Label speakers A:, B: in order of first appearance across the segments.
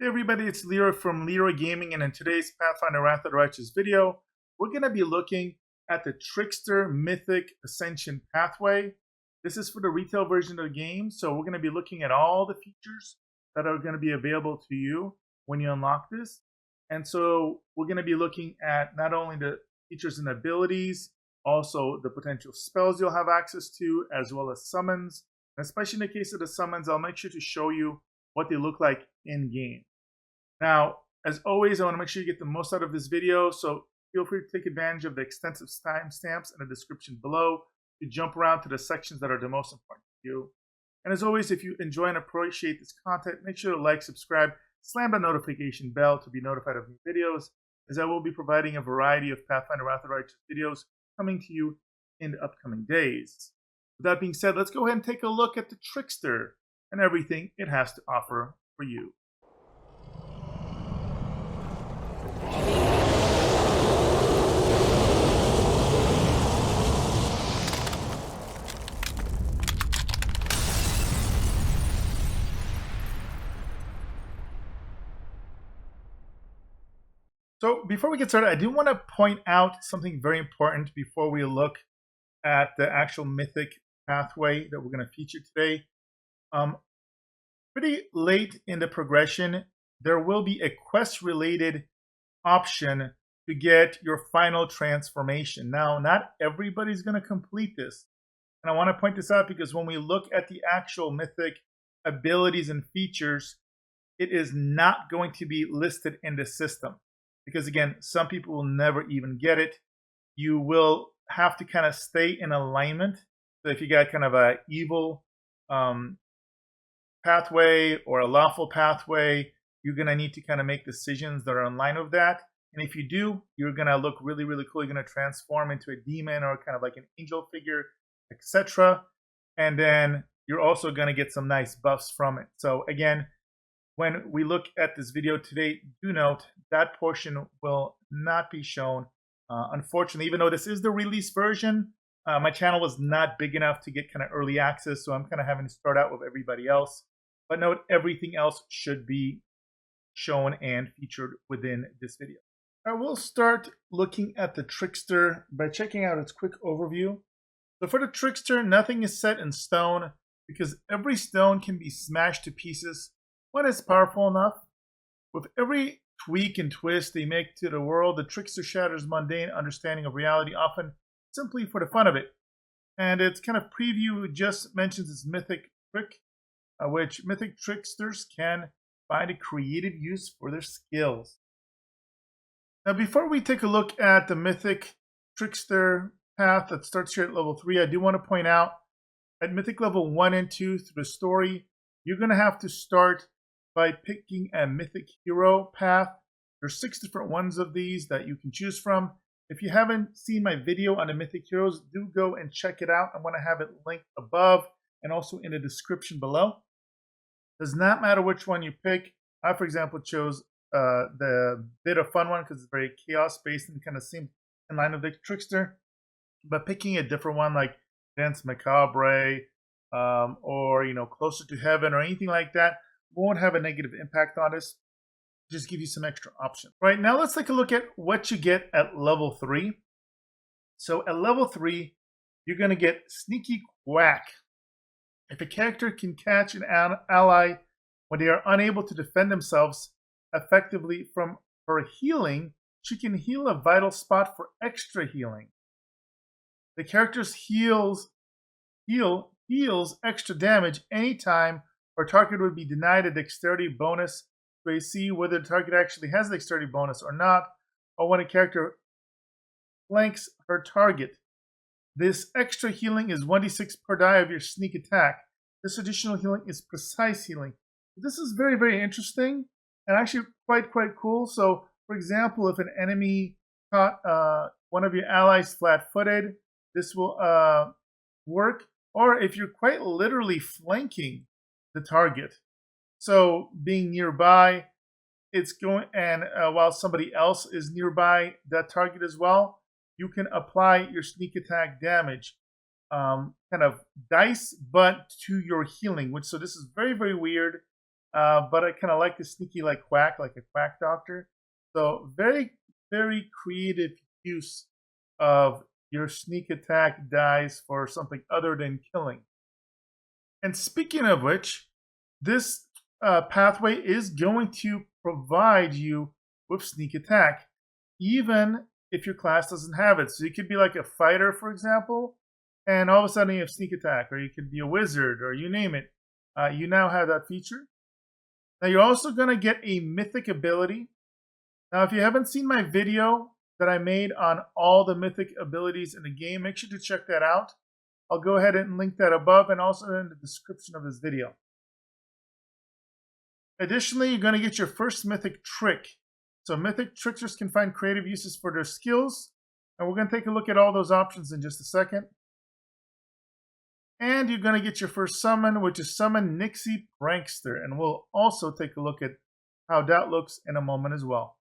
A: Hey everybody, it's Leeroy from Leeroy Gaming, and in today's Pathfinder Wrath of the Righteous video, we're going to be looking at the Trickster Mythic Ascension pathway. This is for the retail version of the game, so we're going to be looking at all the features that are going to be available to you when you unlock this. And so we're going to be looking at not only the features and abilities, also the potential spells you'll have access to, as well as summons. And especially in the case of the summons, I'll make sure to show you what they look like in game. Now, as always, I want to make sure you get the most out of this video, so feel free to take advantage of the extensive timestamps in the description below to jump around to the sections that are the most important to you. And as always, if you enjoy and appreciate this content, make sure to like, subscribe, slam the notification bell to be notified of new videos, as I will be providing a variety of Pathfinder Wrath of the Righteous videos coming to you in the upcoming days. With that being said, let's go ahead and take a look at the Trickster and everything it has to offer for you. So before we get started, I do want to point out something very important before we look at the actual mythic pathway that we're going to feature today. Pretty late in the progression, there will be a quest-related option to get your final transformation. Now, not everybody's going to complete this. And I want to point this out because when we look at the actual mythic abilities and features, it is not going to be listed in the system. Because again, some people will never even get it. You will have to kind of stay in alignment. So if you got kind of a evil pathway or a lawful pathway, you're going to need to kind of make decisions that are in line with that. And if you do, you're going to look really, really cool. You're going to transform into a demon or kind of like an angel figure, etc. And then you're also going to get some nice buffs from it. So again, when we look at this video today, do note that portion will not be shown. Unfortunately, even though this is the release version, my channel was not big enough to get kind of early access, so I'm kind of having to start out with everybody else. But note, everything else should be shown and featured within this video. I will start looking at the Trickster by checking out its quick overview. So for the Trickster, nothing is set in stone because every stone can be smashed to pieces when it's powerful enough. With every tweak and twist they make to the world, the Trickster shatters mundane understanding of reality, often simply for the fun of it. And its kind of preview just mentions its mythic trick, which mythic tricksters can find a creative use for their skills. Now, before we take a look at the mythic trickster path that starts here at level 3, I do want to point out at mythic level 1 and 2 through the story, you're going to have to start by picking a mythic hero path. There's 6 different ones of these that you can choose from. If you haven't seen my video on the mythic heroes, do go and check it out. I'm going to have it linked above and also in the description below. Does not matter which one you pick. I, for example, chose the bit of fun one because it's very chaos based and kind of seems in line with the trickster. But picking a different one like Dance Macabre or Closer to Heaven or anything like that won't have a negative impact on this. Just give you some extra options. Right, now let's take a look at what you get at level 3. So at level 3, you're going to get Sneaky Quack. If a character can catch an ally when they are unable to defend themselves effectively from her healing, she can heal a vital spot for extra healing. The character's heals extra damage anytime our target would be denied a dexterity bonus to see whether the target actually has a dexterity bonus or not, or when a character flanks her target. This extra healing is 1d6 per die of your sneak attack. This additional healing is precise healing. This is very, very interesting and actually quite cool. So, for example, if an enemy caught one of your allies flat-footed, this will work. Or if you're quite literally flanking the target, so being nearby, it's going, and while somebody else is nearby that target as well, you can apply your sneak attack damage kind of dice, but to your healing. So this is very, very weird. but I kind of like the sneaky like quack, like a quack doctor. So very, very creative use of your sneak attack dice for something other than killing. And speaking of which, this pathway is going to provide you with sneak attack, even if your class doesn't have it. So you could be like a fighter, for example, and all of a sudden you have sneak attack, or you could be a wizard, or you name it. You now have that feature. Now you're also going to get a mythic ability. Now, if you haven't seen my video that I made on all the mythic abilities in the game, make sure to check that out. I'll go ahead and link that above and also in the description of this video. Additionally, you're going to get your first mythic trick. So mythic tricksters can find creative uses for their skills, and we're going to take a look at all those options in just a second. And you're going to get your first summon, which is Summon Nixie Prankster, and we'll also take a look at how that looks in a moment as well.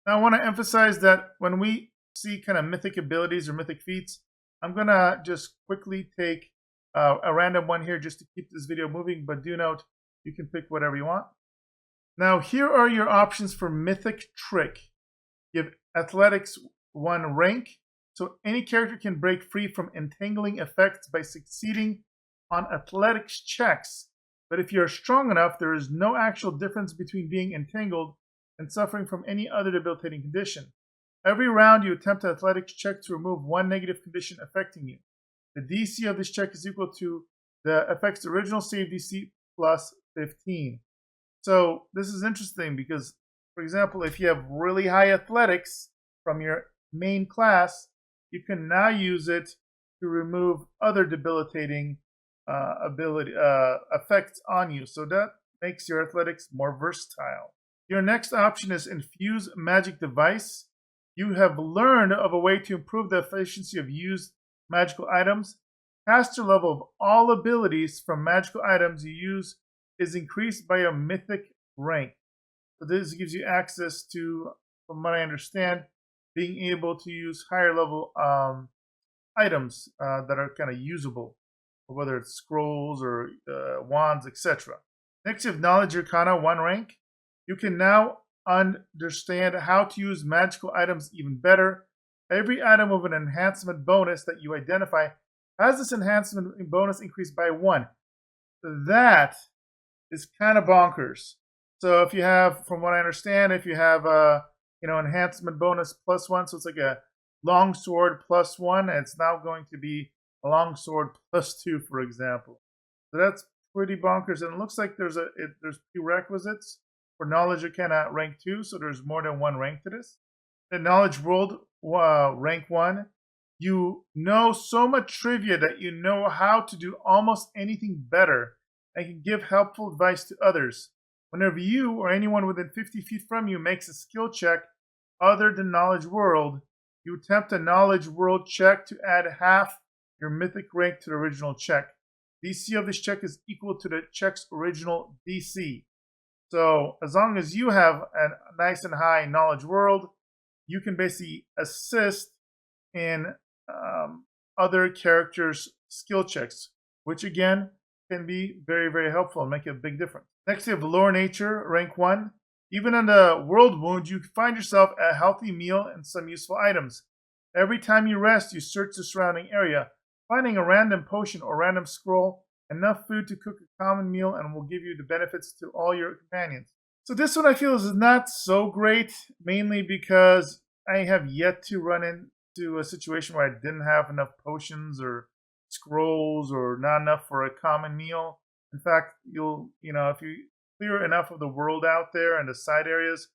A: Now, I want to emphasize that when we see kind of mythic abilities or mythic feats, I'm going to just quickly take a random one here just to keep this video moving, but do note you can pick whatever you want. Now, here are your options for mythic trick. You have Athletics 1 rank, so any character can break free from entangling effects by succeeding on athletics checks. But if you're strong enough, there is no actual difference between being entangled and suffering from any other debilitating condition. Every round, you attempt an athletics check to remove one negative condition affecting you. The DC of this check is equal to the effect's original save DC plus 15. So this is interesting because, for example, if you have really high athletics from your main class, you can now use it to remove other debilitating effects on you. So that makes your athletics more versatile. Your next option is Infuse Magic Device. You have learned of a way to improve the efficiency of used magical items. Caster level of all abilities from magical items you use is increased by a mythic rank. So this gives you access to, from what I understand, being able to use higher level items that are kind of usable, whether it's scrolls or wands, etc. Next, you have Knowledge Arcana 1 rank. You can now understand how to use magical items even better. Every item with an enhancement bonus that you identify has this enhancement bonus increased by 1. That is kind of bonkers. So if you have, from what I understand, if you have a enhancement bonus +1, so it's like a longsword +1, and it's now going to be a longsword +2, for example. So that's pretty bonkers, and it looks like there's prerequisites for Knowledge Arcana rank 2, so there's more than one rank to this. The Knowledge World rank 1, you know so much trivia that you know how to do almost anything better and can give helpful advice to others. Whenever you or anyone within 50 feet from you makes a skill check other than Knowledge World, you attempt a Knowledge World check to add half your mythic rank to the original check. DC of this check is equal to the check's original DC. So as long as you have a nice and high Knowledge World, you can basically assist in other characters' skill checks, which again can be very, very helpful and make a big difference. Next, we have Lore Nature, rank 1. Even in the World Wound, you find yourself a healthy meal and some useful items. Every time you rest, you search the surrounding area, finding a random potion or random scroll, enough food to cook a common meal, and will give you the benefits to all your companions. So this one I feel is not so great, mainly because I have yet to run into a situation where I didn't have enough potions or scrolls or not enough for a common meal. In fact, if you clear enough of the world out there and the side areas,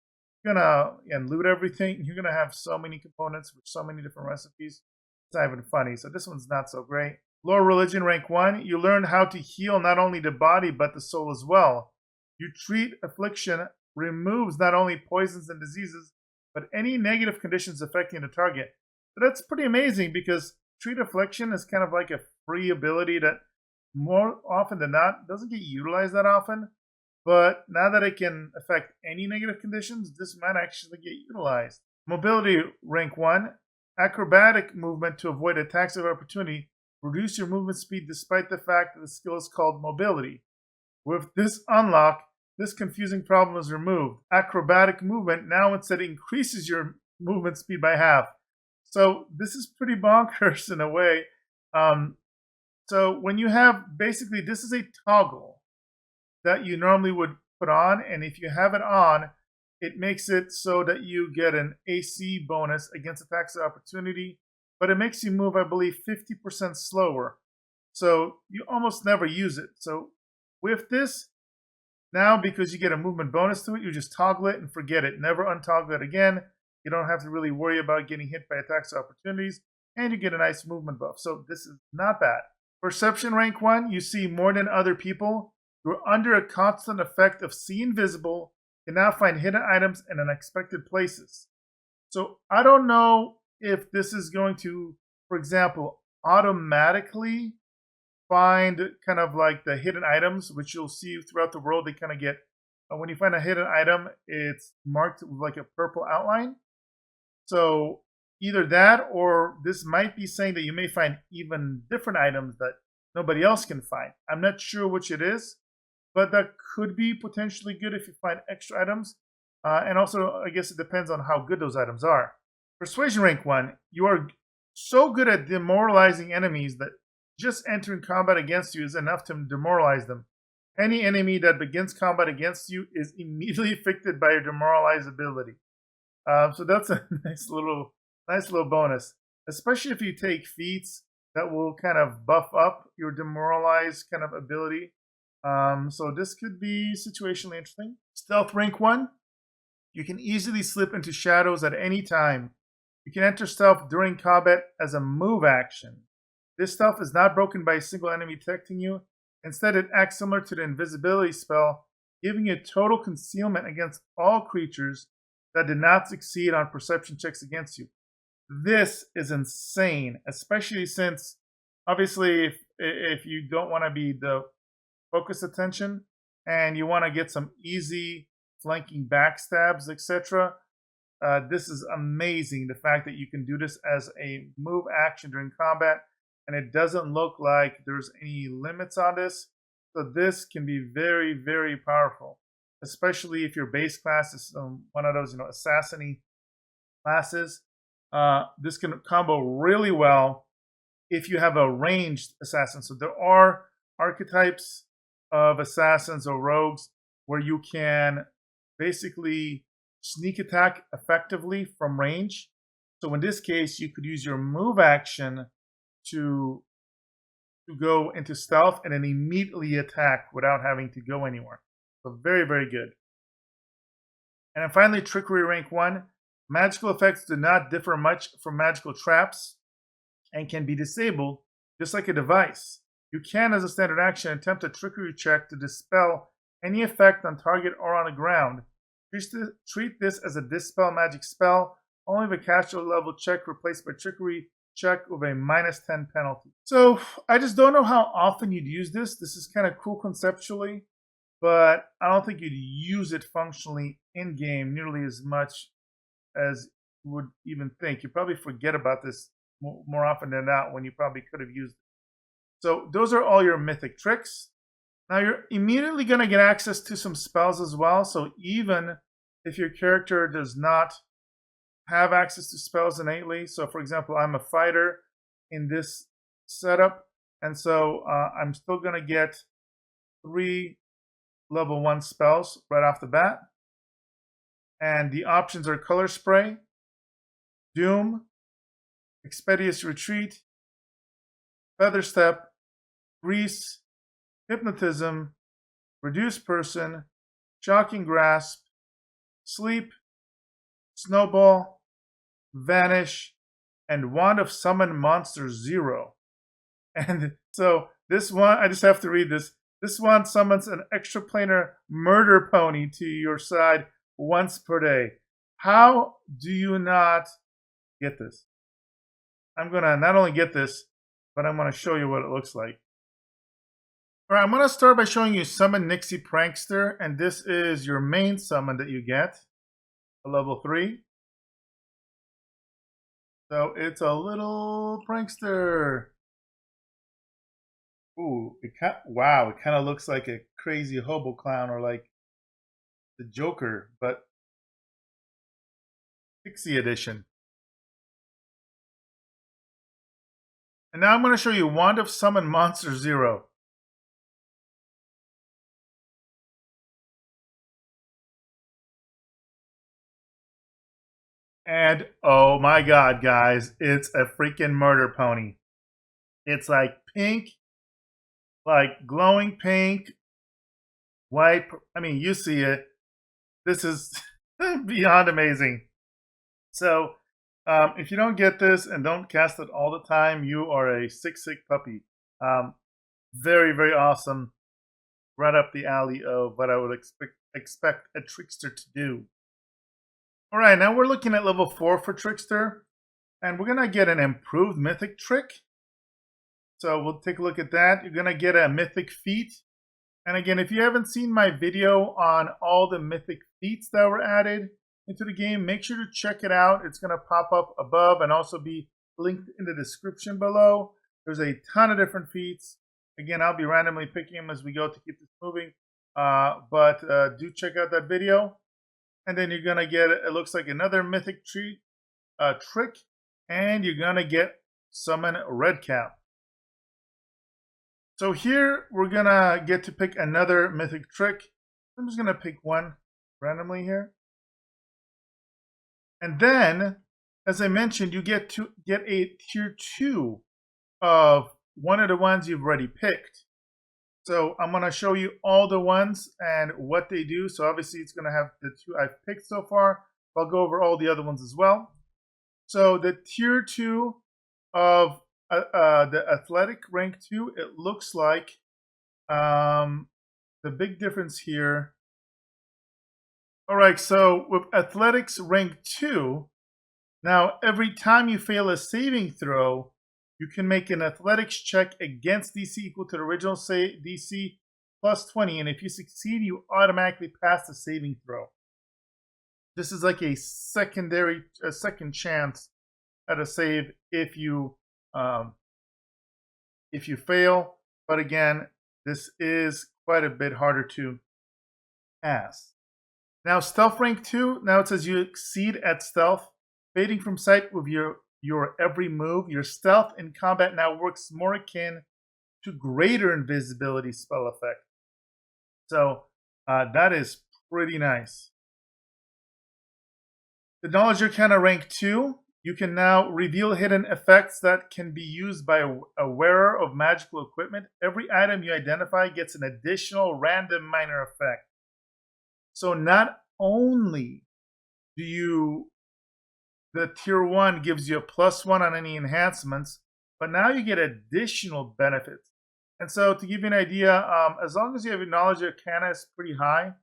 A: you're gonna loot everything. You're gonna have so many components with so many different recipes. It's not even funny. So this one's not so great. Lore Religion rank 1. You learn how to heal not only the body but the soul as well. You treat affliction, removes not only poisons and diseases, but any negative conditions affecting the target. So that's pretty amazing because treat affliction is kind of like a free ability that more often than not doesn't get utilized that often. But now that it can affect any negative conditions, this might actually get utilized. Mobility rank 1. Acrobatic movement to avoid attacks of opportunity. Reduce your movement speed despite the fact that the skill is called mobility. With this unlock, this confusing problem is removed. Acrobatic movement now instead increases your movement speed by half. So this is pretty bonkers in a way. So when you have, basically this is a toggle that you normally would put on, and if you have it on, it makes it so that you get an AC bonus against attacks of opportunity, but it makes you move, I believe, 50% slower. So you almost never use it. So with this, now because you get a movement bonus to it, you just toggle it and forget it. Never untoggle it again. You don't have to really worry about getting hit by attacks of opportunities, and you get a nice movement buff. So this is not bad. Perception rank 1, you see more than other people. You're under a constant effect of see invisible. You can now find hidden items in unexpected places. So I don't know if this is going to, for example, automatically find kind of like the hidden items, which you'll see throughout the world. They kind of get, when you find a hidden item, it's marked with like a purple outline. So either that, or this might be saying that you may find even different items that nobody else can find. I'm not sure which it is, but that could be potentially good if you find extra items. And also, I guess it depends on how good those items are. Persuasion rank 1, you are so good at demoralizing enemies that just entering combat against you is enough to demoralize them. Any enemy that begins combat against you is immediately affected by your demoralize ability. So that's a nice little bonus, especially if you take feats that will kind of buff up your demoralize kind of ability. So this could be situationally interesting. Stealth rank 1, you can easily slip into shadows at any time. You can enter stealth during combat as a move action. This stealth is not broken by a single enemy detecting you. Instead, it acts similar to the invisibility spell, giving you total concealment against all creatures that did not succeed on perception checks against you. This is insane, especially since, obviously, if you don't want to be the focus attention and you want to get some easy flanking backstabs, etc., this is amazing, the fact that you can do this as a move action during combat, and it doesn't look like there's any limits on this. So this can be very, very powerful, especially if your base class is one of those, assassin-y classes. This can combo really well if you have a ranged assassin. So there are archetypes of assassins or rogues where you can basically sneak attack effectively from range. So in this case, you could use your move action to go into stealth and then immediately attack without having to go anywhere. So very, very good. And then finally, trickery rank 1. Magical effects do not differ much from magical traps and can be disabled just like a device. You can, as a standard action, attempt a trickery check to dispel any effect on target or on the ground. Treat this as a dispel magic spell, only if a casual level check replaced by trickery check with a -10 penalty. So I just don't know how often you'd use this. This is kind of cool conceptually, but I don't think you'd use it functionally in game nearly as much as you would even think. You probably forget about this more often than not when you probably could have used it. So those are all your mythic tricks. Now you're immediately going to get access to some spells as well. So even if your character does not have access to spells innately, so for example, I'm a fighter in this setup, and so I'm still going to get 3 level 1 spells right off the bat. And the options are Color Spray, Doom, Expeditious Retreat, Feather Step, Grease, Hypnotism, Reduce Person, Shocking Grasp, Sleep, Snowball, Vanish, and Wand of Summon Monster 0. And so this one, I just have to read this. This wand summons an extraplanar murder pony to your side once per day. How do you not get this? I'm going to not only get this, but I'm going to show you what it looks like. All right, I'm going to start by showing you Summon Nixie Prankster, and this is your main summon that you get, a level 3. So it's a little prankster. Ooh, wow, it kind of looks like a crazy hobo clown or like the Joker, but Pixie Edition. And now I'm going to show you Wand of Summon Monster 0. And oh my god, guys, it's a freaking murder pony. It's like pink, like glowing pink, white. I mean, you see it. This is beyond amazing. So, if you don't get this and don't cast it all the time, you are a sick puppy. Very, very awesome. Right up the alley of what I would expect a trickster to do. All right, now we're looking at level 4 for Trickster, and we're gonna get an improved Mythic Trick. So we'll take a look at that. You're gonna get a Mythic Feat. And again, if you haven't seen my video on all the Mythic Feats that were added into the game, make sure to check it out. It's gonna pop up above and also be linked in the description below. There's a ton of different feats. Again, I'll be randomly picking them as we go to keep this moving. But do check out that video. And then you're going to get, it looks like another Mythic trick. And you're going to get Summon Redcap. So here, we're going to get to pick another Mythic trick. I'm just going to pick one randomly here. And then, as I mentioned, you get to get a tier 2 of one of the ones you've already picked. So I'm going to show you all the ones and what they do. So obviously it's going to have the 2 I've picked so far. I'll go over all the other ones as well. So the tier 2 of the athletic rank 2, it looks like the big difference here. All right, so with athletics rank 2, now every time you fail a saving throw, you can make an athletics check against DC equal to the original DC plus 20. And if you succeed, you automatically pass the saving throw. This is like a second chance at a save if you fail. But again, this is quite a bit harder to pass. Now, stealth rank 2. Now it says you exceed at stealth, fading from sight with your every move. Your stealth in combat now works more akin to greater invisibility spell effect. So that is pretty nice. The Knowledge Arcana rank 2, you can now reveal hidden effects that can be used by a wearer of magical equipment. Every item you identify gets an additional random minor effect. So not only do the tier 1 gives you a +1 on any enhancements, but now you get additional benefits. And so to give you an idea, as long as you have your Knowledge Arcana is pretty high,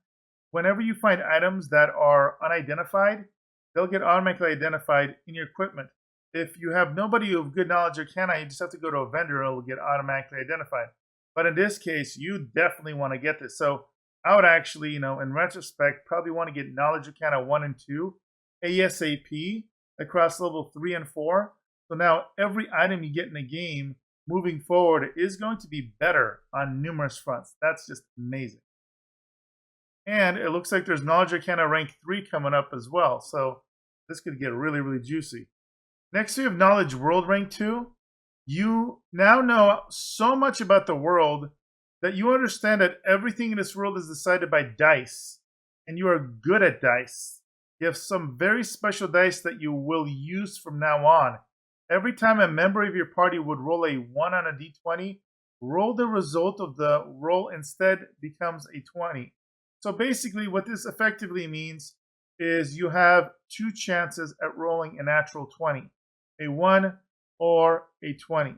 A: whenever you find items that are unidentified, they'll get automatically identified in your equipment. If you have nobody with good Knowledge Arcana, you just have to go to a vendor and it'll get automatically identified. But in this case, you definitely want to get this. So I would actually, in retrospect, probably want to get Knowledge Arcana 1 and 2 ASAP across level 3 and 4. So now every item you get in the game moving forward is going to be better on numerous fronts. That's just amazing. And it looks like there's Knowledge Arcana rank 3 coming up as well. So this could get really, really juicy. Next we have Knowledge World rank 2. You now know so much about the world that you understand that everything in this world is decided by dice. And you are good at dice. You have some very special dice that you will use from now on. Every time a member of your party would roll a 1 on a d20, roll the result of the roll instead becomes a 20. So basically what this effectively means is you have 2 chances at rolling a natural 20. A 1 or a 20.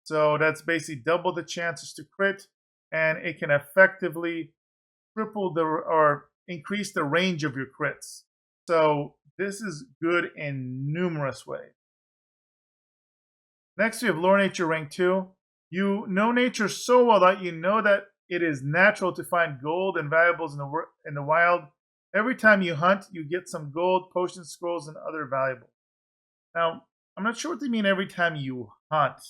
A: So that's basically double the chances to crit, and it can effectively triple or increase the range of your crits. So this is good in numerous ways. Next we have Lore Nature rank 2. You know nature so well that you know that it is natural to find gold and valuables in the wild. Every time you hunt, you get some gold, potions, scrolls, and other valuables. Now, I'm not sure what they mean every time you hunt.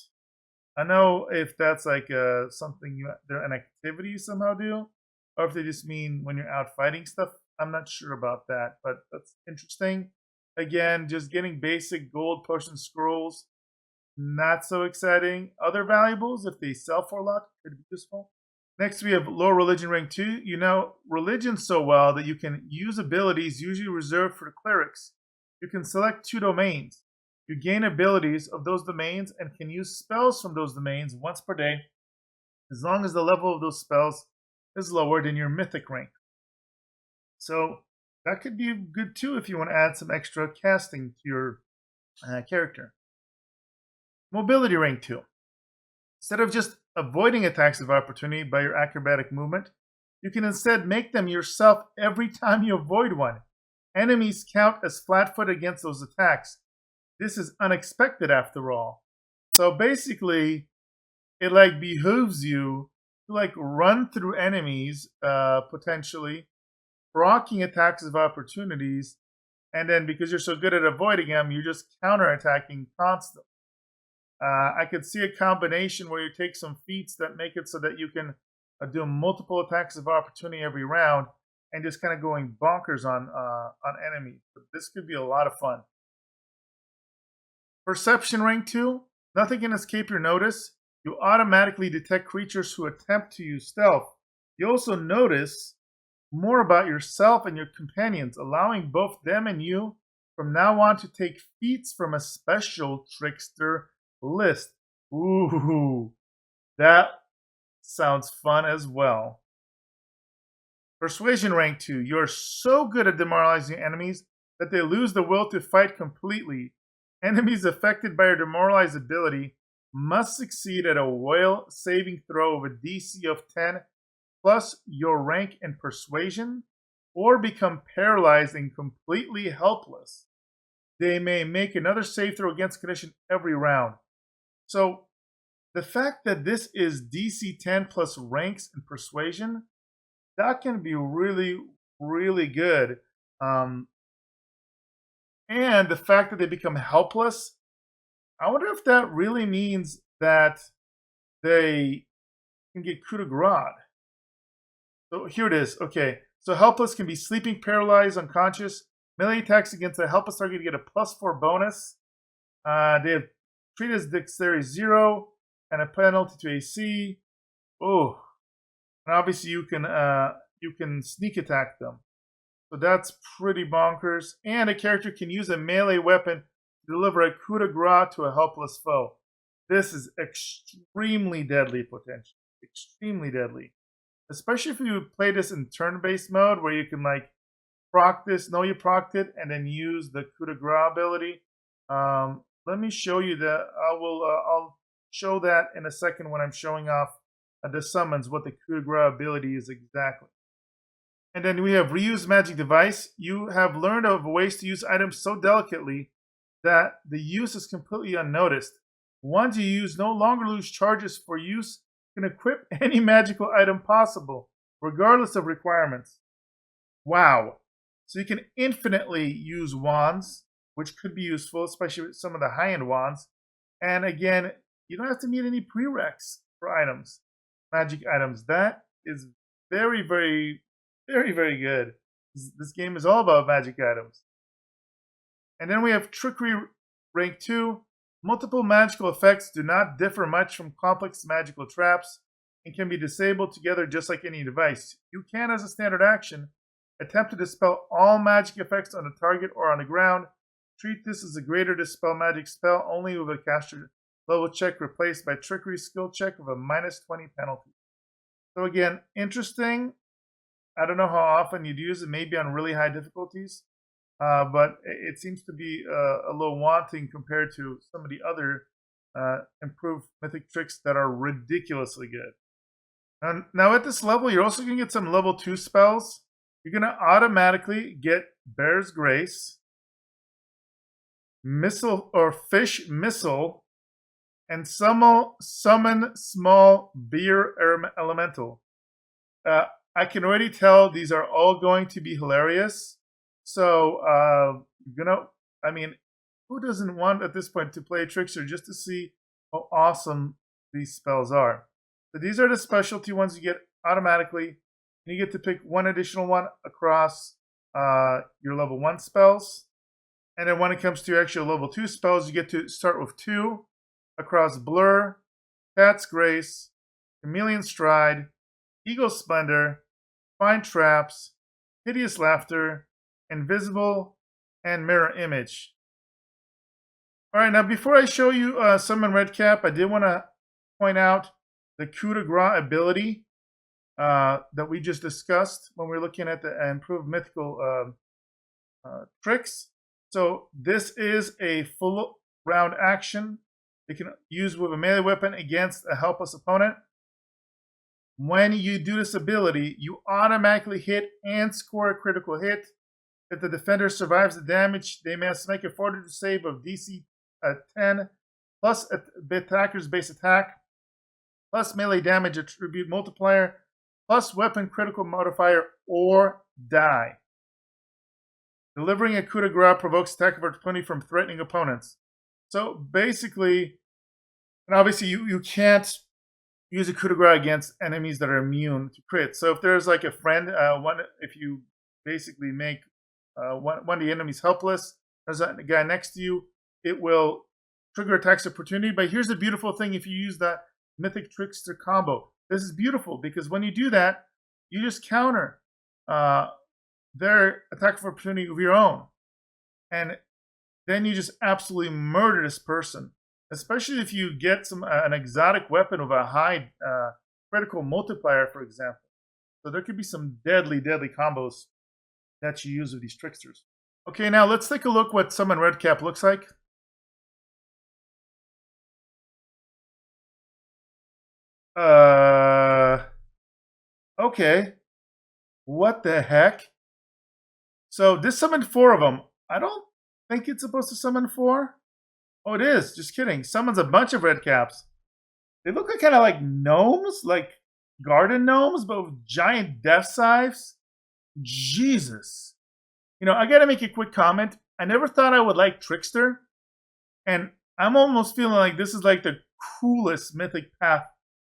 A: I know if that's like something an activity you somehow do, or if they just mean when you're out fighting stuff. I'm not sure about that, but that's interesting. Again, just getting basic gold potion scrolls, not so exciting. Other valuables, if they sell for a lot, could be useful. Next, we have low religion rank 2. You know religion so well that you can use abilities usually reserved for the clerics. You can select 2 domains. You gain abilities of those domains and can use spells from those domains once per day, as long as the level of those spells is lower than your mythic rank. So that could be good too if you want to add some extra casting to your character. Mobility rank 2. Instead of just avoiding attacks of opportunity by your acrobatic movement, you can instead make them yourself every time you avoid one. Enemies count as flat-footed against those attacks. This is unexpected after all. So basically, it like behooves you to like run through enemies potentially, blocking attacks of opportunities, and then because you're so good at avoiding them, you're just counterattacking constantly. I could see a combination where you take some feats that make it so that you can do multiple attacks of opportunity every round and just kind of going bonkers on enemies. But this could be a lot of fun. Perception rank 2. Nothing can escape your notice. You automatically detect creatures who attempt to use stealth. You also notice more about yourself and your companions, allowing both them and you from now on to take feats from a special trickster list. Ooh, that sounds fun as well. Persuasion rank 2. You're so good at demoralizing enemies that they lose the will to fight completely. Enemies affected by your demoralized ability must succeed at a will saving throw of a DC of 10 plus your rank in persuasion, or become paralyzed and completely helpless. They may make another save throw against condition every round. So the fact that this is DC 10 plus ranks in persuasion, that can be really, really good. And the fact that they become helpless, I wonder if that really means that they can get coup de grace. So here it is. Okay, so helpless can be sleeping, paralyzed, unconscious. Melee attacks against a helpless target get a +4 bonus. They have treated as dexterity 0 and a penalty to AC. Oh, and obviously you can sneak attack them. So that's pretty bonkers. And a character can use a melee weapon to deliver a coup de grace to a helpless foe. This is extremely deadly potential. Extremely deadly. Especially if you play this in turn-based mode where you can like proc this, know you procced it, and then use the coup de grace ability. Let me show you that. I'll show that in a second when I'm showing off the summons, what the coup de grace ability is exactly. And then we have reuse magic device. You have learned of ways to use items so delicately that the use is completely unnoticed. Ones you use no longer lose charges for use, can equip any magical item possible, regardless of requirements. Wow. So you can infinitely use wands, which could be useful, especially with some of the high-end wands. And again, you don't have to meet any prereqs for items, magic items. That is very, very, very, very good. This game is all about magic items. And then we have Trickery rank 2. Multiple magical effects do not differ much from complex magical traps and can be disabled together just like any device. You can, as a standard action, attempt to dispel all magic effects on the target or on the ground. Treat this as a greater dispel magic spell only with a caster level check replaced by Trickery skill check with a -20 penalty. So again, interesting. I don't know how often you'd use it, maybe on really high difficulties. But it seems to be a little wanting compared to some of the other improved mythic tricks that are ridiculously good. And now at this level, you're also going to get some level 2 spells. You're going to automatically get Bear's Grace, Missile or Fish Missile, and Summon Small Beer Elemental. I can already tell these are all going to be hilarious. So, who doesn't want at this point to play a trickster just to see how awesome these spells are? So these are the specialty ones you get automatically. And you get to pick one additional one across your level 1 spells. And then when it comes to your actual level 2 spells, you get to start with 2 across Blur, Cat's Grace, Chameleon Stride, Eagle Splendor, Find Traps, Hideous Laughter, Invisible, and Mirror Image. Alright, now before I show you Summon Redcap, I did want to point out the coup de grace ability that we just discussed when we were looking at the improved mythical tricks. So this is a full round action. You can use with a melee weapon against a helpless opponent. When you do this ability, you automatically hit and score a critical hit. If the defender survives the damage, they must make a fortitude save of DC 10 plus the attacker's base attack, plus melee damage attribute multiplier, plus weapon critical modifier, or die. Delivering a coup de grace provokes attack of opportunity from threatening opponents. So basically, and obviously you can't use a coup de grace against enemies that are immune to crit. So if there's like a friend, if you basically make one of the enemies helpless, there's a guy next to you, it will trigger attacks of opportunity. But here's the beautiful thing: if you use that Mythic Trickster combo, this is beautiful because when you do that, you just counter their attack of opportunity of your own, and then you just absolutely murder this person. Especially if you get an exotic weapon with a high critical multiplier, for example. So there could be some deadly combos that you use with these tricksters. Okay, now let's take a look what Summon Redcap looks like. Okay. What the heck? So this summoned 4 of them. I don't think it's supposed to summon 4. Oh, it is. Just kidding. Summons a bunch of red caps. They look like kind of like gnomes, like garden gnomes, but with giant death scythes. Jesus. You know, I gotta make a quick comment. I never thought I would like Trickster, and I'm almost feeling like this is like the coolest mythic path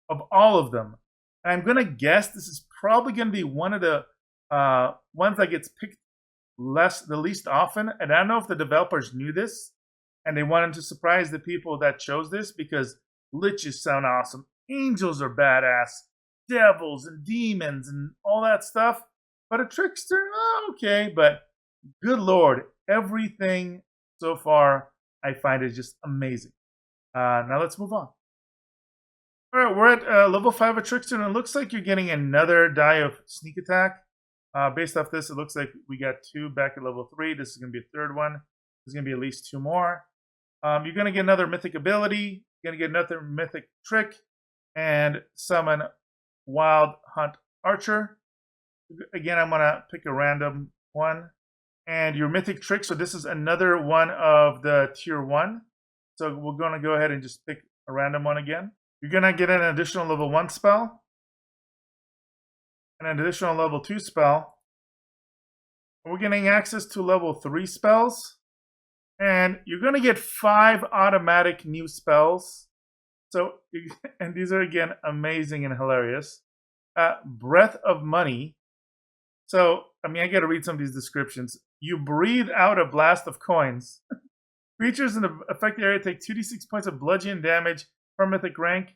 A: of all of them. And I'm gonna guess this is probably gonna be one of the ones that gets picked the least often. And I don't know if the developers knew this and they wanted to surprise the people that chose this, because liches sound awesome, angels are badass, devils and demons and all that stuff. But a trickster, okay, but good lord, everything so far I find is just amazing. Now let's move on. All right, we're at level 5 of Trickster, and it looks like you're getting another die of sneak attack. Based off this, it looks like we got 2 back at level 3. This is going to be a third one. There's going to be at least 2 more. You're going to get another mythic ability. You're going to get another mythic trick, and summon Wild Hunt Archer. Again, I'm going to pick a random one. And your mythic trick, so this is another one of the tier 1. So we're going to go ahead and just pick a random one again. You're going to get an additional level 1 spell, and an additional level 2 spell. We're getting access to level 3 spells, and you're going to get 5 automatic new spells. So, and these are again amazing and hilarious. Breath of Money. So, I mean, I got to read some of these descriptions. You breathe out a blast of coins. Creatures in the affected area take 2d6 points of bludgeon damage per mythic rank,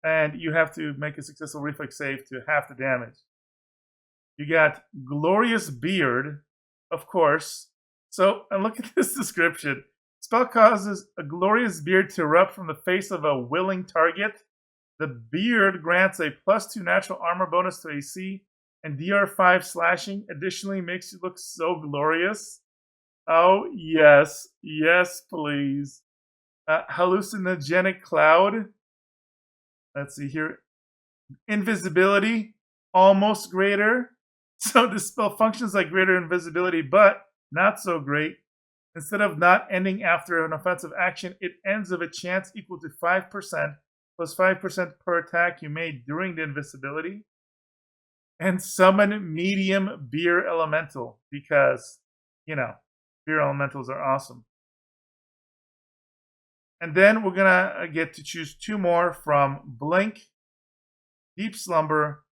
A: and you have to make a successful reflex save to half the damage. You got Glorious Beard, of course. So, and look at this description. Spell causes a glorious beard to erupt from the face of a willing target. The beard grants a +2 natural armor bonus to AC and DR5 slashing. Additionally, makes you look so glorious. Oh, yes. Yes, please. Hallucinogenic Cloud. Let's see here. Invisibility. Almost greater. So this spell functions like greater invisibility, but not so great. Instead of not ending after an offensive action, it ends with a chance equal to 5% plus 5% per attack you made during the invisibility. And summon Medium Beer Elemental, because, you know, beer elementals are awesome. And then we're going to get to choose 2 more from Blink, Deep Slumber,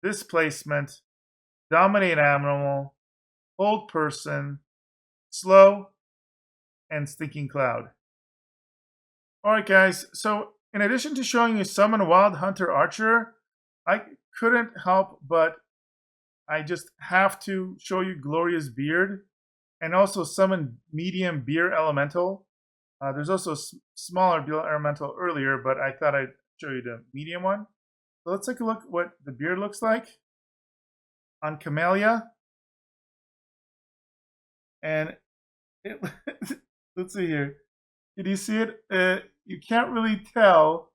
A: Displacement, Dominate Animal, old person, slow, and stinking cloud. Alright guys, so in addition to showing you Summon Wild Hunter Archer, I couldn't help but I just have to show you Glorious Beard and also Summon Medium Beer Elemental. There's also a smaller Beer Elemental earlier, but I thought I'd show you the medium one. So let's take a look at what the beard looks like on Camellia. And it, let's see here. Did you see it? You can't really tell.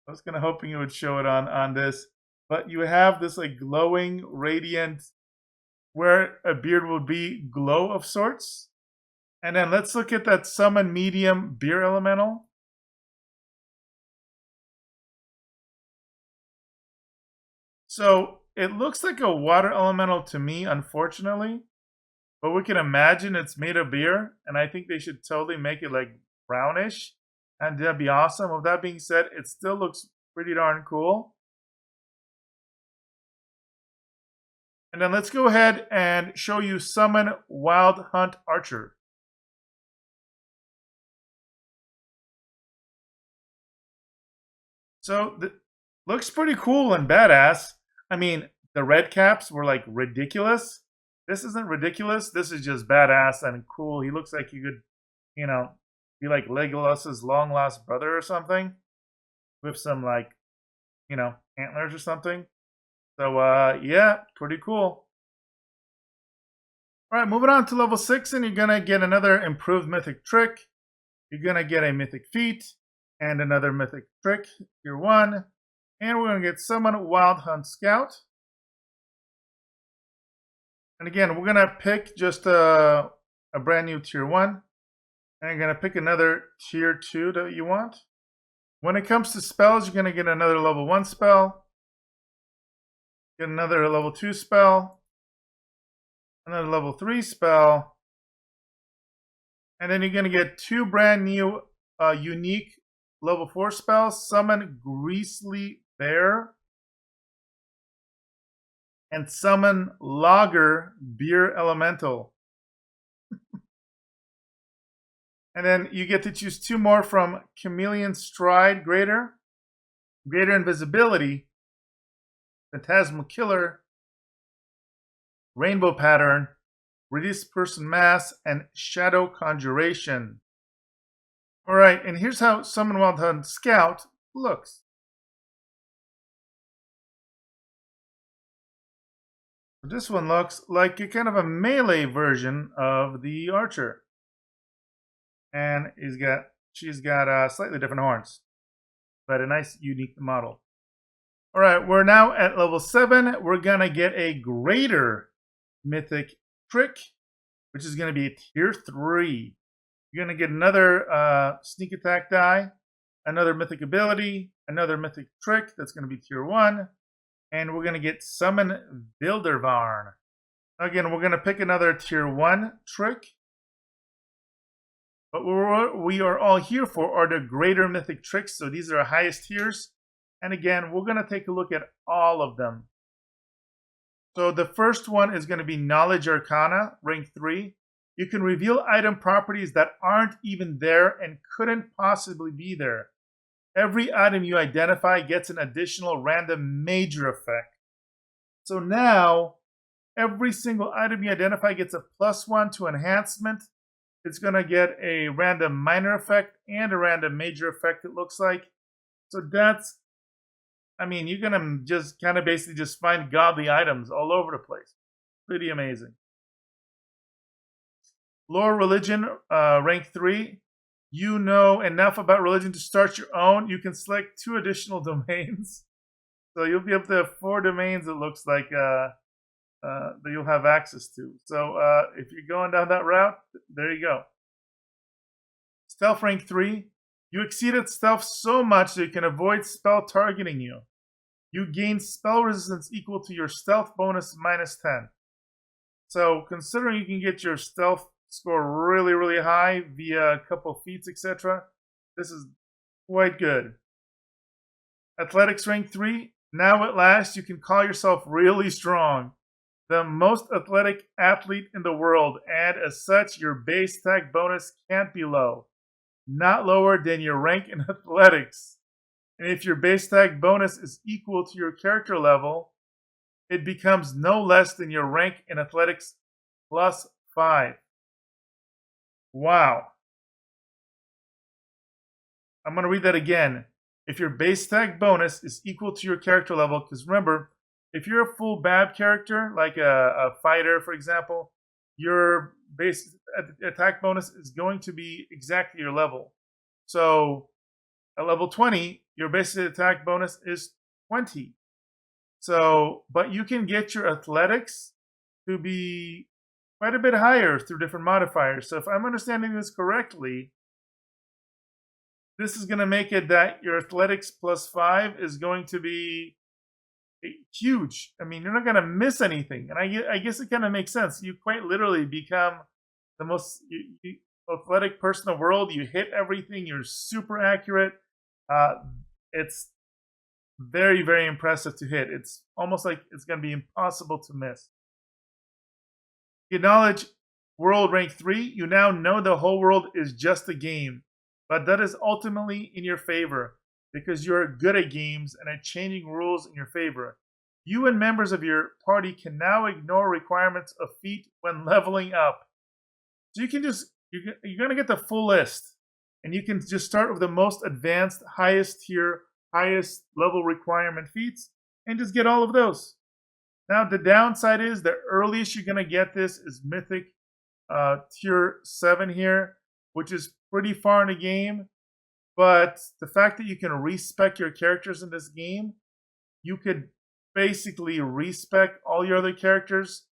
A: I was kind of hoping it would show it on this, but you have this like glowing, radiant, where a beard will be glow of sorts. And then let's look at that Summon Medium Beer Elemental. So it looks like a water elemental to me, unfortunately. But we can imagine it's made of beer, and I think they should totally make it like brownish, and that'd be awesome. With that being said, it still looks pretty darn cool. And then let's go ahead and show you Summon Wild Hunt Archer. So looks pretty cool and badass. I mean, the red caps were like ridiculous. This isn't ridiculous. This is just badass and cool. He looks like he could, you know, be like Legolas's long lost brother or something, with some like, you know, antlers or something. So yeah, pretty cool. All right, moving on to level 6, and you're gonna get another improved mythic trick. You're gonna get a mythic feat and another mythic trick, tier 1, and we're gonna get Summon Wild Hunt Scout. And again, we're gonna pick just a brand new tier 1. And you're gonna pick another tier 2 that you want. When it comes to spells, you're gonna get another level 1 spell, get another level 2 spell, another level 3 spell, and then you're gonna get 2 brand new unique level 4 spells: Summon Greasely Bear and Summon Lager Beer Elemental. And then you get to choose 2 more from Chameleon Stride, Greater Invisibility, Phantasmal Killer, Rainbow Pattern, Reduce Person Mass, and Shadow Conjuration. Alright, and here's how Summon Wild Hunt Scout looks. This one looks like a kind of a melee version of the Archer. And she's got slightly different horns, but a nice, unique model. All right, we're now at level 7. We're gonna get a greater mythic trick, which is gonna be a tier 3. You're gonna get another sneak attack die, another mythic ability, another mythic trick that's gonna be tier 1, and we're gonna get Summon Vildervarn. Again, we're gonna pick another tier 1 trick. But what we are all here for are the greater mythic tricks. So these are our highest tiers. And again, we're going to take a look at all of them. So the first one is going to be Knowledge Arcana, rank 3. You can reveal item properties that aren't even there and couldn't possibly be there. Every item you identify gets an additional random major effect. So now, every single item you identify gets a +1 to enhancement. It's going to get a random minor effect and a random major effect, it looks like. So that's, I mean, you're going to just kind of basically just find godly items all over the place. Pretty amazing. Lore Religion, rank 3. You know enough about religion to start your own. You can select 2 additional domains. So you'll be able to have 4 domains, it looks like, that you'll have access to. So if you're going down that route, there you go. Stealth rank 3. You exceeded stealth so much that you can avoid spell targeting you. You gain spell resistance equal to your stealth bonus -10. So considering you can get your stealth score really, really high via a couple feats, etc., this is quite good. Athletics rank 3. Now at last you can call yourself really strong. the most athletic athlete in the world, and as such, your base attack bonus can't be low, not lower than your rank in athletics. And if your base attack bonus is equal to your character level, it becomes no less than your rank in athletics plus 5. Wow. I'm going to read that again. If your base attack bonus is equal to your character level, because remember, if you're a full BAB character, like a fighter, for example, your base attack bonus is going to be exactly your level. So at level 20, your base attack bonus is 20. So, but you can get your athletics to be quite a bit higher through different modifiers. So if I'm understanding this correctly, this is going to make it that your athletics plus 5 is going to be huge. I mean, you're not going to miss anything. And I guess it kind of makes sense. You quite literally become the most athletic person in the world. You hit everything. You're super accurate. It's very, very impressive to hit. It's almost like it's going to be impossible to miss. You acknowledge world rank 3. You now know the whole world is just a game. But that is ultimately in your favor because you're good at games and at changing rules in your favor. You and members of your party can now ignore requirements of feat when leveling up. So you can you're going to get the full list. And you can just start with the most advanced, highest tier, highest level requirement feats and just get all of those. Now, the downside is the earliest you're going to get this is Mythic tier 7 here, which is pretty far in the game. But the fact that you can respec your characters in this game, you could basically respec all your other characters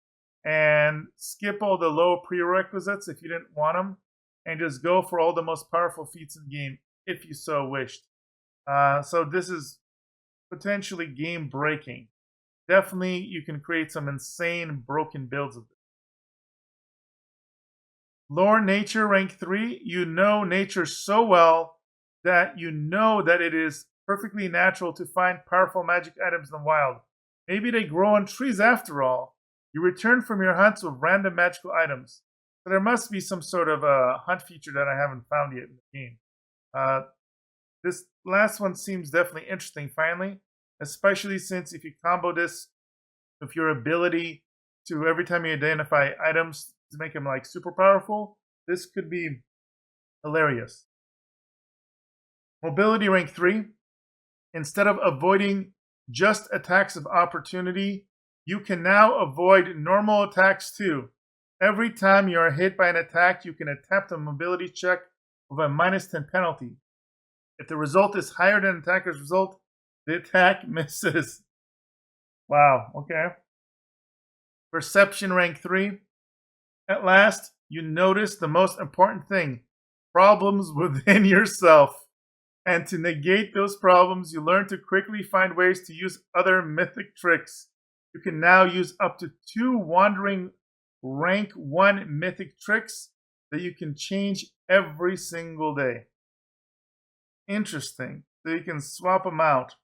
A: and skip all the low prerequisites if you didn't want them, and just go for all the most powerful feats in the game if you so wished. So this is potentially game breaking. Definitely, you can create some insane broken builds of this. Lore Nature rank 3. You know nature so well that you know that it is perfectly natural to find powerful magic items in the wild. Maybe they grow on trees after all. You return from your hunts with random magical items. So there must be some sort of a hunt feature that I haven't found yet in the game. This last one seems definitely interesting, finally, especially since if you combo this with your ability to, every time you identify items, to make them like super powerful, this could be hilarious. Mobility rank 3. Instead of avoiding just attacks of opportunity, you can now avoid normal attacks too. Every time you are hit by an attack, you can attempt a mobility check with a -10 penalty. If the result is higher than the attacker's result, the attack misses. Wow, okay. Perception rank 3. At last, you notice the most important thing: problems within yourself. And to negate those problems, you learn to quickly find ways to use other mythic tricks. You can now use up to 2 wandering rank 1 mythic tricks that you can change every single day. Interesting. So you can swap them out.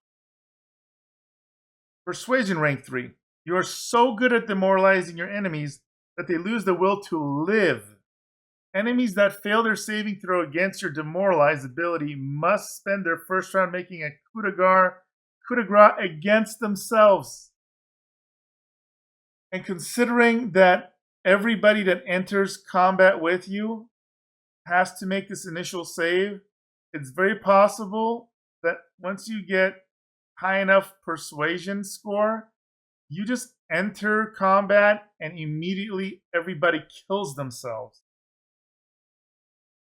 A: Persuasion rank 3. You are so good at demoralizing your enemies that they lose the will to live. Enemies that fail their saving throw against your demoralized ability must spend their first round making a coup de grace against themselves. And considering that everybody that enters combat with you has to make this initial save, it's very possible that once you get high enough persuasion score, you just enter combat and immediately everybody kills themselves.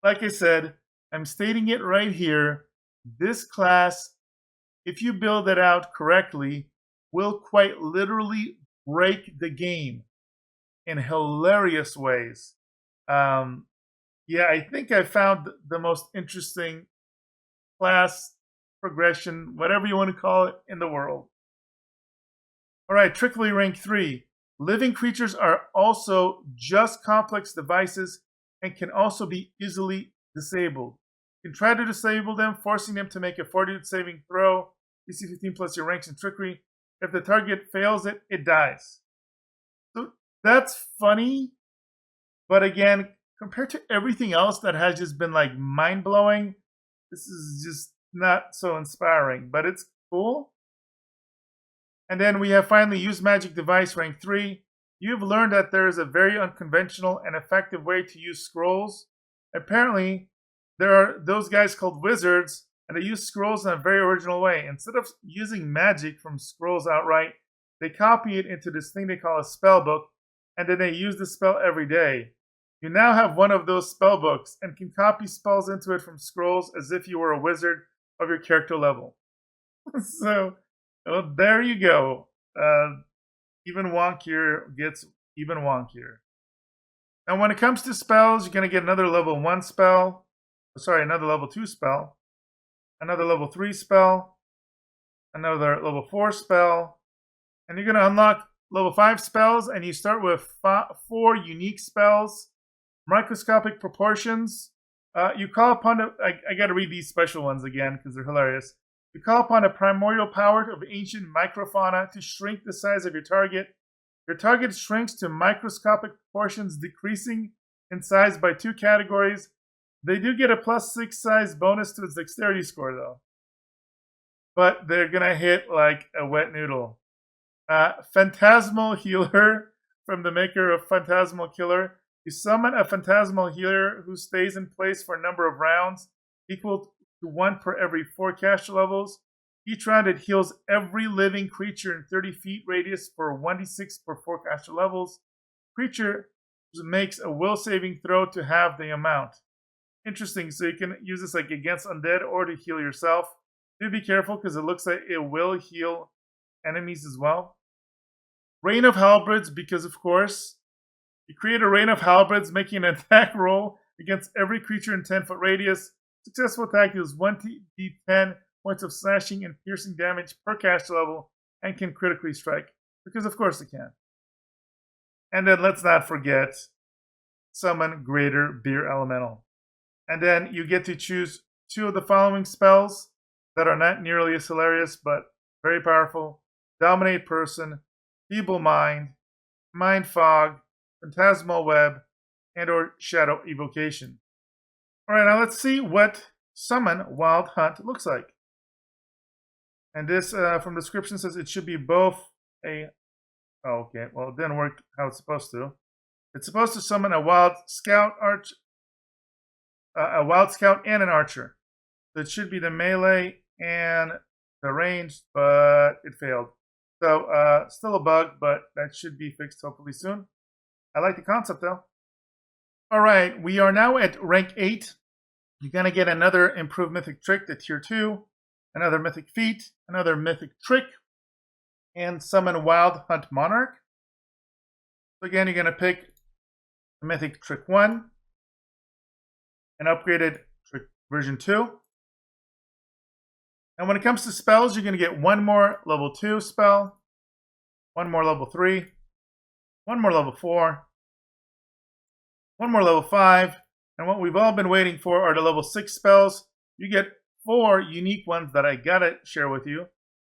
A: Like I said, I'm stating it right here. This class, if you build it out correctly, will quite literally break the game in hilarious ways. Yeah, I think I found the most interesting class progression, whatever you want to call it, in the world. All right, Trickery rank 3. Living creatures are also just complex devices and can also be easily disabled. You can try to disable them, forcing them to make a fortitude saving throw, DC 15 plus your ranks in Trickery. If the target fails it, it dies. So that's funny, but again, compared to everything else that has just been like mind blowing, this is just not so inspiring, but it's cool. And then we have finally used magic device rank 3. You've learned that there is a very unconventional and effective way to use scrolls. Apparently, there are those guys called wizards, and they use scrolls in a very original way. Instead of using magic from scrolls outright, they copy it into this thing they call a spell book, and then they use the spell every day. You now have one of those spell books and can copy spells into it from scrolls as if you were a wizard of your character level. So, well, there you go. Even wonkier gets even wonkier. Now, when it comes to spells, you're going to get another level 1 spell. Sorry, another level 2 spell. Another level 3 spell. Another level 4 spell. And you're going to unlock level 5 spells, and you start with 4 unique spells. Microscopic proportions. You call upon I got to read these special ones again because they're hilarious. You call upon a primordial power of ancient microfauna to shrink the size of your target. Your target shrinks to microscopic proportions, decreasing in size by 2 categories. They do get a +6 size bonus to its dexterity score, though. But they're going to hit like a wet noodle. Phantasmal Healer from the maker of Phantasmal Killer. You summon a Phantasmal Healer who stays in place for a number of rounds, equal to 1 per every 4 caster levels. Each round it heals every living creature in 30 feet radius for 1d6 per 4 caster levels. Creature makes a will saving throw to halve the amount. Interesting, so you can use this like against undead or to heal yourself. Do be careful because it looks like it will heal enemies as well. Rain of Halberds, because of course. You create a rain of halberds, making an attack roll against every creature in 10-foot radius. Successful attack deals 1d10 points of slashing and piercing damage per caster level and can critically strike. Because of course it can. And then let's not forget, summon Greater Beer Elemental. And then you get to choose 2 of the following spells that are not nearly as hilarious, but very powerful. Dominate Person, Feeble Mind, Mind Fog, Phantasmal Web, and or Shadow Evocation. Alright, now let's see what Summon Wild Hunt looks like. And this, from the description, says it should be both a... Oh, okay, well, it didn't work how it's supposed to. It's supposed to summon a Wild Scout a Wild Scout and an Archer. So it should be the melee and the ranged, but it failed. So, still a bug, but that should be fixed hopefully soon. I like the concept, though. All right, we are now at rank 8. You're going to get another improved mythic trick to tier 2, another mythic feat, another mythic trick, and summon Wild Hunt Monarch. So again, you're going to pick the mythic trick 1, an upgraded trick version 2. And when it comes to spells, you're going to get 1 more level 2 spell, 1 more level 3, 1 more level 4, 1 more level 5, and what we've all been waiting for are the level 6 spells. You get 4 unique ones that I gotta share with you.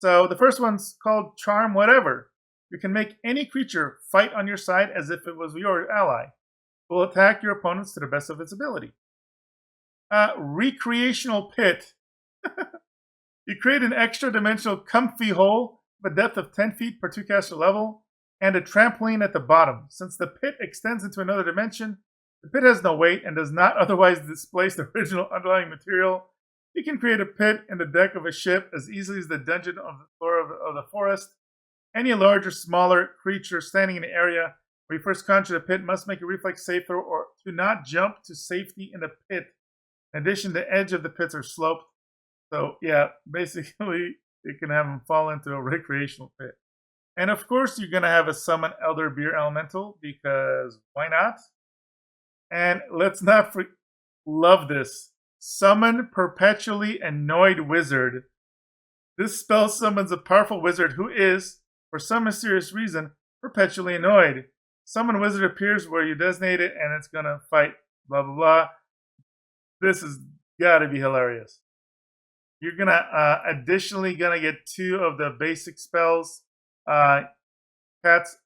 A: So the first one's called Charm Whatever. You can make any creature fight on your side as if it was your ally. It will attack your opponents to the best of its ability. Recreational Pit. You create an extra dimensional comfy hole with a depth of 10 feet per 2 caster level and a trampoline at the bottom. Since the pit extends into another dimension, the pit has no weight and does not otherwise displace the original underlying material. You can create a pit in the deck of a ship as easily as the dungeon on the floor of the forest. Any large or smaller creature standing in the area where you first conjure the pit must make a reflex save throw or to not jump to safety in the pit. In addition, the edge of the pits are sloped. So yeah, basically you can have them fall into a recreational pit. And of course, you're going to have a summon Elder Beer Elemental because why not? And let's not love this. Summon Perpetually Annoyed Wizard. This spell summons a powerful wizard who is, for some mysterious reason, perpetually annoyed. Summon Wizard appears where you designate it and it's going to fight, blah, blah, blah. This has got to be hilarious. You're going to additionally going to get 2 of the basic spells. Cat's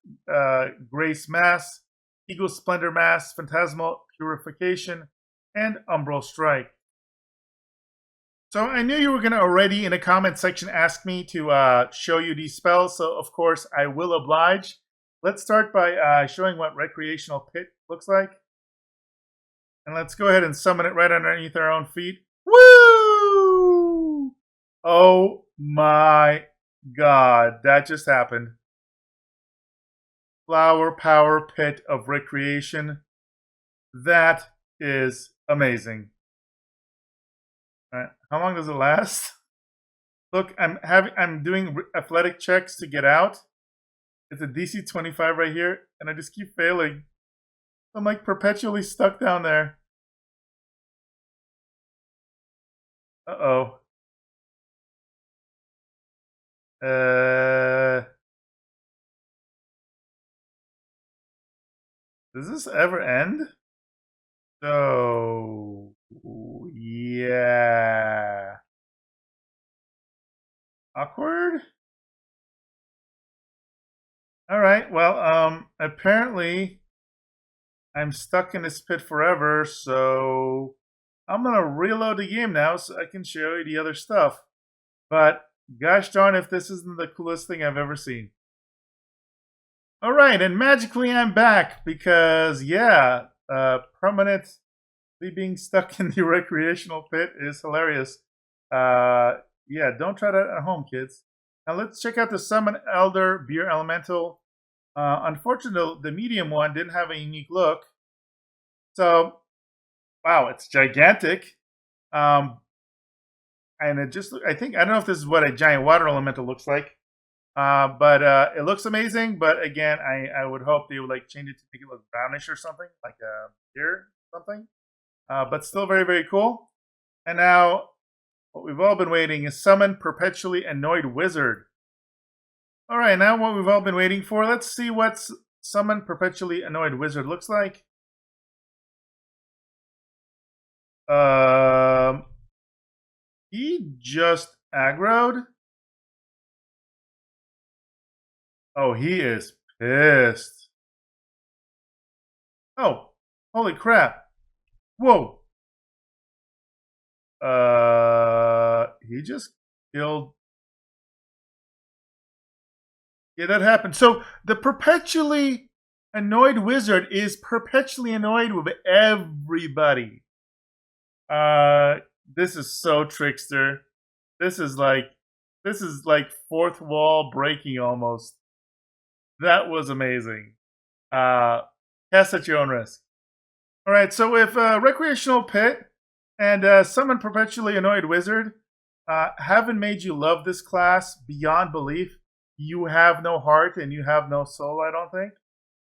A: Grace Mass, Eagle Splendor Mass, Phantasmal Purification, and Umbral Strike. So I knew you were going to already in the comment section ask me to show you these spells, so of course I will oblige. Let's start by showing what Recreational Pit looks like. And let's go ahead and summon it right underneath our own feet. Woo! Oh my god, that just happened. Flower Power Pit of Recreation. That is amazing. All right, how long does it last? Look, I'm doing athletic checks to get out. It's a DC 25 right here, and I just keep failing. I'm like perpetually stuck down there. Uh-oh. Does this ever end? So, yeah. Awkward? Alright, well, apparently I'm stuck in this pit forever, so I'm gonna reload the game now so I can show you the other stuff. But gosh darn if this isn't the coolest thing I've ever seen. Alright, and magically I'm back because, yeah, permanently being stuck in the recreational pit is hilarious. Yeah, don't try that at home, kids. Now let's check out the Summon Elder Beer Elemental. Unfortunately, the medium one didn't have a unique look. So, wow, it's gigantic. And it just, I don't know if this is what a giant water elemental looks like. But it looks amazing. But again, I would hope they would like change it to make it look brownish or something, like a beer or something. But still very, very cool. And now, what we've all been waiting is Summon Perpetually Annoyed Wizard. Alright, now what we've all been waiting for. Let's see what Summon Perpetually Annoyed Wizard looks like. He just aggroed. Oh, he is pissed. Oh, holy crap. Whoa. He just killed. Yeah, that happened. So the Perpetually Annoyed Wizard is perpetually annoyed with everybody. This is so trickster. This is like fourth wall breaking almost. That was amazing. Cast at your own risk. All right, so if Recreational Pit and Summon Perpetually Annoyed Wizard haven't made you love this class beyond belief, you have no heart and you have no soul, I don't think.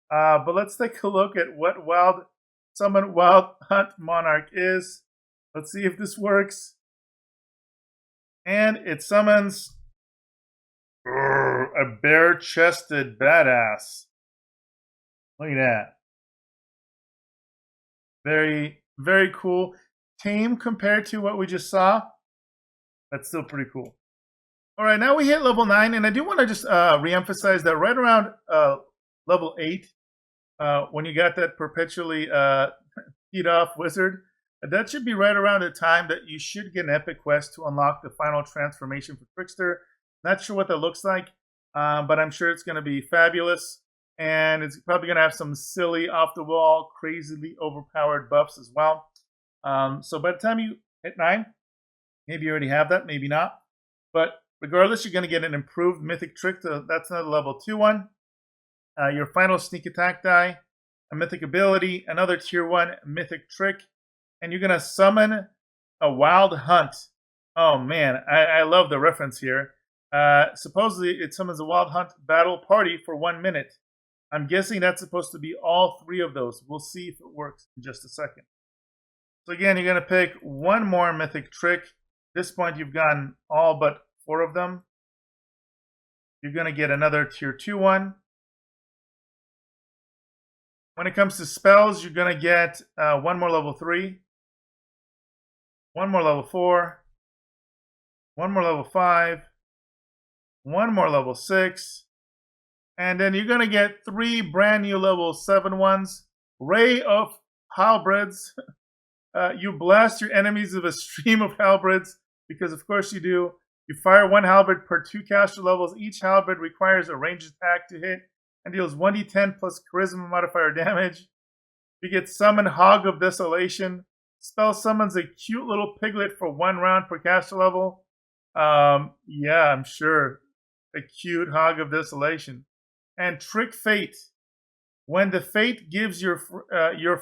A: But let's take a look at what Summon Wild Hunt Monarch is. Let's see if this works. And it summons a bare-chested badass. Look at that. Very, very cool. Tame compared to what we just saw. That's still pretty cool. All right, now we hit level 9, and I do want to just re-emphasize that right around level 8, when you got that perpetually feed off wizard, that should be right around the time that you should get an epic quest to unlock the final transformation for Trickster. Not sure what that looks like, but I'm sure it's going to be fabulous. And it's probably going to have some silly, off-the-wall, crazily overpowered buffs as well. So by the time you hit 9, maybe you already have that, maybe not. But regardless, you're going to get an improved Mythic Trick. That's another level 2 one. Your final sneak attack die, a Mythic ability, another tier 1 Mythic Trick. And you're going to summon a Wild Hunt. Oh man, I love the reference here. Supposedly, it summons a Wild Hunt battle party for 1 minute. I'm guessing that's supposed to be all 3 of those. We'll see if it works in just a second. So again, you're going to pick one more Mythic Trick. At this point, you've gotten all but 4 of them. You're going to get another tier 2 one. When it comes to spells, you're going to get one more level 3. One more level 4. One more level 5. One more level 6. And then you're going to get 3 brand new level 7 ones. Ray of Halberds. You blast your enemies with a stream of halberds, because of course you do. You fire 1 halberd per 2 caster levels. Each halberd requires a ranged attack to hit and deals 1d10 plus charisma modifier damage. You get Summon Hog of Desolation. Spell summons a cute little piglet for 1 round per caster level. Yeah, I'm sure. A cute Hog of Desolation. And Trick Fate. When the Fate gives your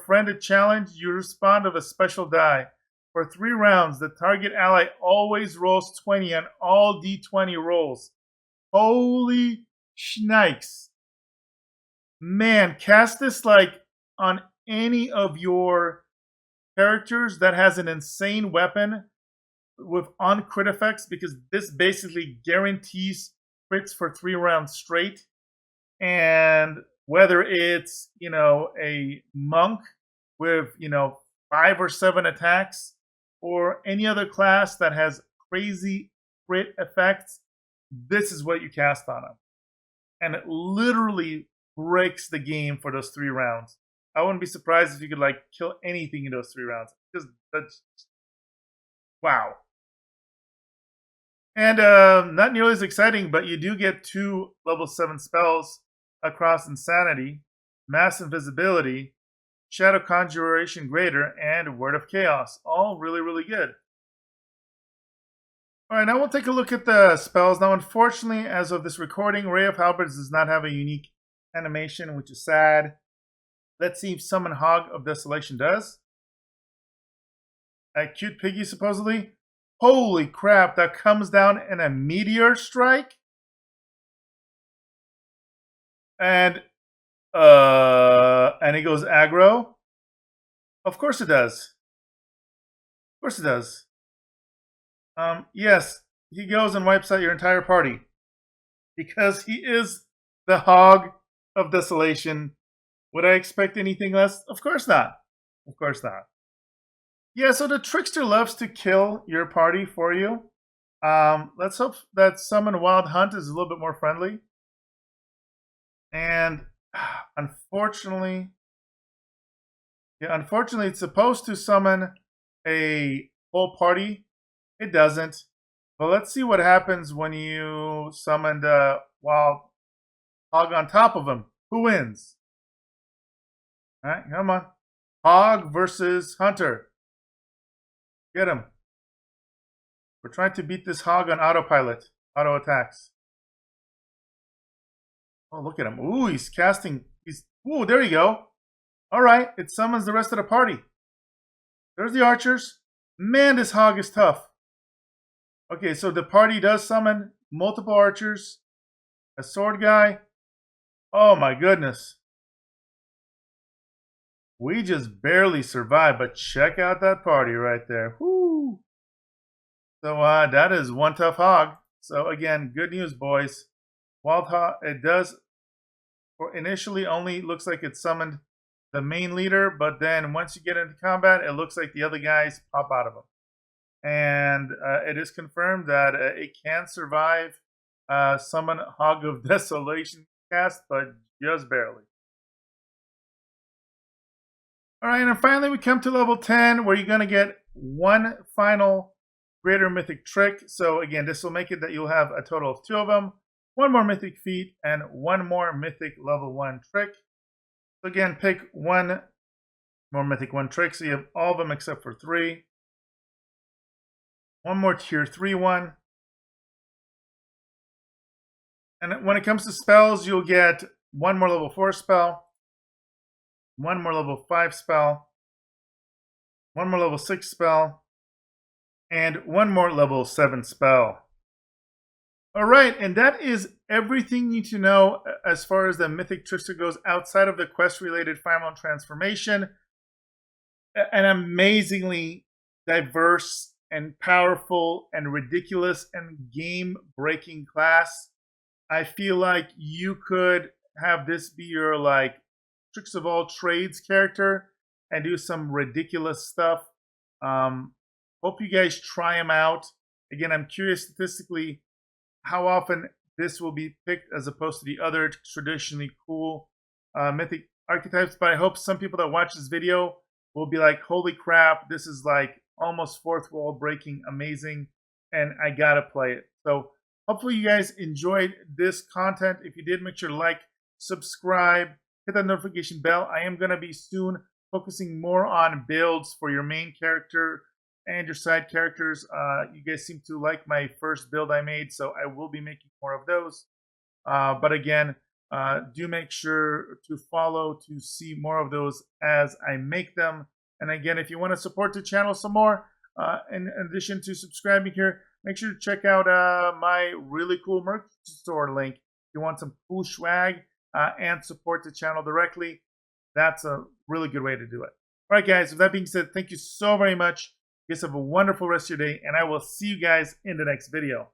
A: friend a challenge, you respond with a special die. For 3 rounds, the target ally always rolls 20 on all d20 rolls. Holy shnikes. Man, cast this like on any of your characters that has an insane weapon with on-crit effects, because this basically guarantees crits for 3 rounds straight. And whether it's, a monk with, 5 or 7 attacks, or any other class that has crazy crit effects, this is what you cast on them. And it literally breaks the game for those 3 rounds. I wouldn't be surprised if you could kill anything in those 3 rounds. Because that's wow. And not nearly as exciting, but you do get 2 level 7 spells across Insanity, Mass Invisibility, Shadow Conjuration Greater, and Word of Chaos. All really, really good. Alright, now we'll take a look at the spells. Now, unfortunately, as of this recording, Ray of Halberds does not have a unique animation, which is sad. Let's see if Summon Hog of Desolation does. A cute piggy, supposedly. Holy crap, that comes down in a meteor strike? And it goes aggro? Of course it does. Of course it does. Yes, he goes and wipes out your entire party. Because he is the Hog of Desolation. Would I expect anything less? Of course not. Of course not. Yeah, so the Trickster loves to kill your party for you. Let's hope that Summon Wild Hunt is a little bit more friendly. And unfortunately, it's supposed to summon a whole party. It doesn't. But let's see what happens when you summon the Wild Hog on top of him. Who wins? All right, come on. Hog versus Hunter. Get him. We're trying to beat this Hog on autopilot. Auto attacks. Oh, look at him. Ooh, he's casting. Ooh, there you go. All right, it summons the rest of the party. There's the archers. Man, this Hog is tough. Okay, so the party does summon multiple archers. A sword guy. Oh my goodness. We just barely survived, but check out that party right there. Woo! So that is one tough Hog. So again, good news, boys. Wild Hog, it does, or initially only looks like it summoned the main leader, but then once you get into combat, it looks like the other guys pop out of them. And it is confirmed that it can survive Summon Hog of Desolation cast, but just barely. Alright, and finally we come to level 10, where you're going to get 1 final Greater Mythic Trick. So again, this will make it that you'll have a total of 2 of them. 1 more Mythic Feat, and 1 more Mythic Level 1 Trick. So again, pick 1 more Mythic 1 Trick, so you have all of them except for 3. 1 more Tier 3 one. And when it comes to spells, you'll get 1 more Level 4 spell, 1 more Level 5 spell, 1 more Level 6 spell, and 1 more Level 7 spell. Alright, and that is everything you need to know as far as the Mythic Trickster goes outside of the quest-related final transformation. An amazingly diverse and powerful and ridiculous and game-breaking class. I feel like you could have this be your Tricks of All Trades character and do some ridiculous stuff. Hope you guys try them out. Again, I'm curious statistically how often this will be picked as opposed to the other traditionally cool mythic archetypes. But I hope some people that watch this video will be like, holy crap, this is like almost fourth wall breaking, amazing, and I gotta play it. So hopefully you guys enjoyed this content. If you did, make sure to like, subscribe, hit that notification bell. I am gonna be soon focusing more on builds for your main character and your side characters. You guys seem to like my first build I made, so I will be making more of those. But again, do make sure to follow to see more of those as I make them. And again, if you want to support the channel some more, in addition to subscribing here, make sure to check out my really cool merch store link. If you want some cool swag and support the channel directly, that's a really good way to do it. All right, guys, with that being said, thank you so very much. You guys have a wonderful rest of your day, and I will see you guys in the next video.